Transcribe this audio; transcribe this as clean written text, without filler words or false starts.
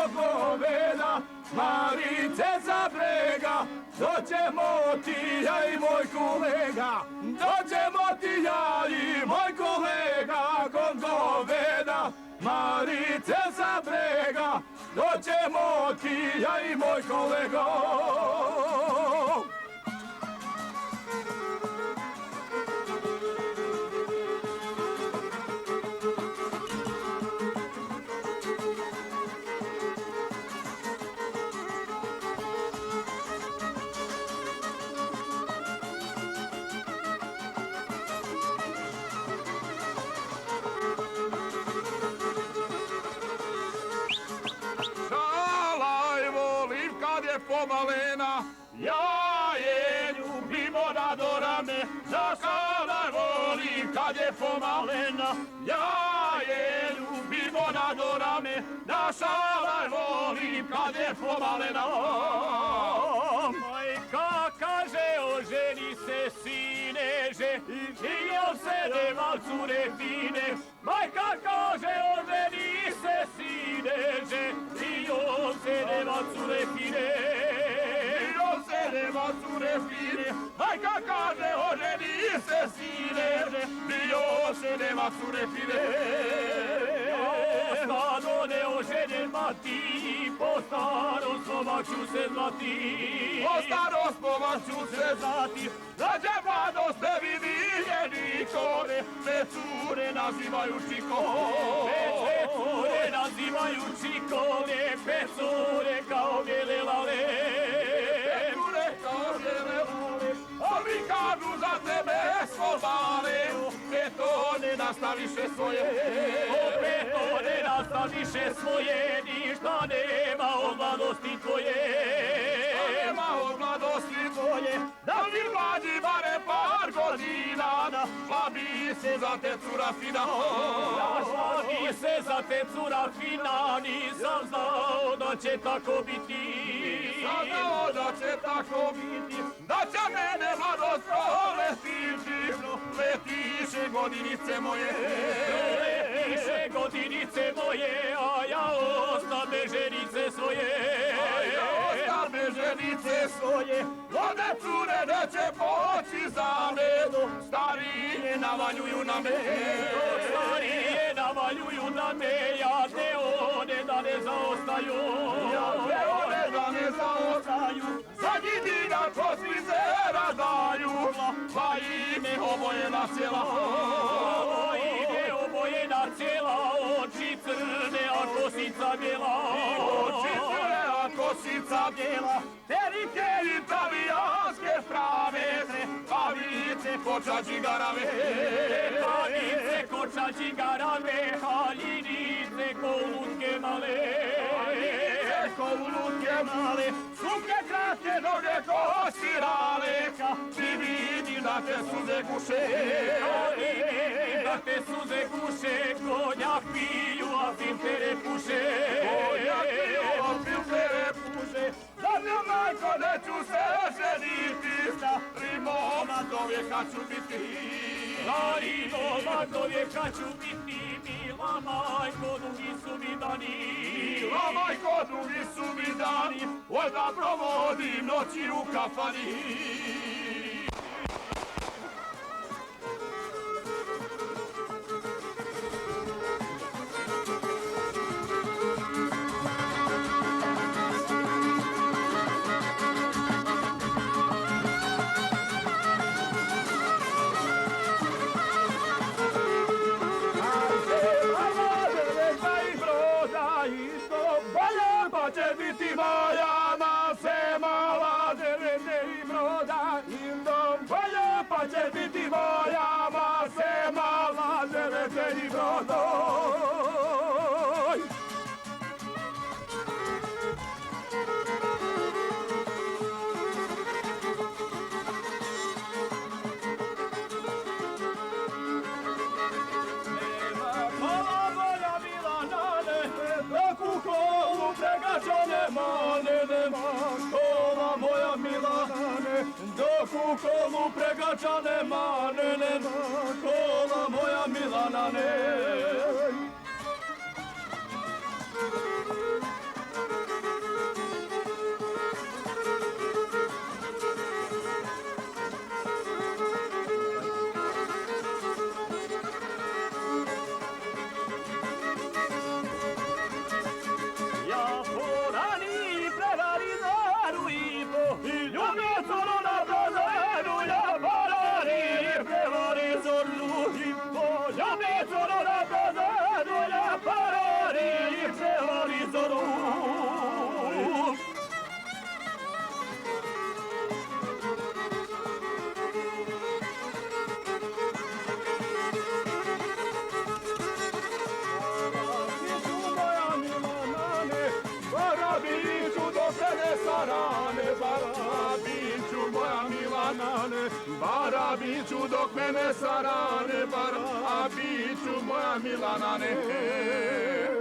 goveda, Marice za brega, doćemo ti ja i moj kolega, doćemo ti ja i moj kolega, kod goveda, Marice za brega, doćemo ti ja i moj kolega. Pomalena, ja je ljubim ona do rame, da kada volim kad je pomalena, ja je ljubim ona do rame, da šalaj volim kad je pomalena. Majka kaže oženi se sineže, i jel se nema cure fine, majka kaže oženi se sineže, i jel se nema cure fine. Nema cure fine, majka kaže oženi se sineže, bio se nema cure fine. Stano ne oženjen mati, po starom slova ću se zvati. Po starom slova ću se zvati, da će mladost ne vidi nikone, me cure nazivaju čikone. Me cure nazivaju čikone, me cure kao bijele lale. Ovi kažu za tebe slobane, opet to ne nastaviše svoje. Opet to ne nastaviše svoje, ništa nema od mladosti tvoje. Nema od mladosti tvoje, da mi mlađi bare par godina, slabi se za te cura fina. Slabi se za te cura fina, nisam znao da će tako biti. Nisam znao da će tako biti, da će mene mladost proletiši, letiše godinice moje. Letiše godinice moje, a ja ostane ženice svoje. A ja ostane ženice svoje, mlade cure neće poći za mene, starije navaljuju na me. Starije navaljuju na me, ja te one da ne zaostaju. Ja te one da ne zaostaju, zadnji dinar posli se razdaju, pa ime obojena cijela. Pa ime obojena cijela, oči crne, a kosica bijela. Oči crne, a kosica bijela, terike italijanske strave, pavice kočači garave. Pavice kočači garave, haljinice kolutke male. Haljinice kolutke male, suke kratke noge kosirale, ti vidim da te suze guše. Vidim da te suze guše, konjak piju, a filtere puše. Konjak piju, a filtere puše, da mi majko neću se ženiti, sa rimoma do vijeka ću biti. Sa rimoma do vijeka ću biti, mila majko, dugi su mi dani. Mila majko, dugi su mi dani, oj da provodim noći u kafani. Će biti moja se mala želete i broda indom bolja, pa će biti moja se mala želete i brodoj. Škola moja Milane, dok u kolu pregača nema, nema, škola moja Milane. para, biću dok mene Sara ne para, a biću moja Milana ne.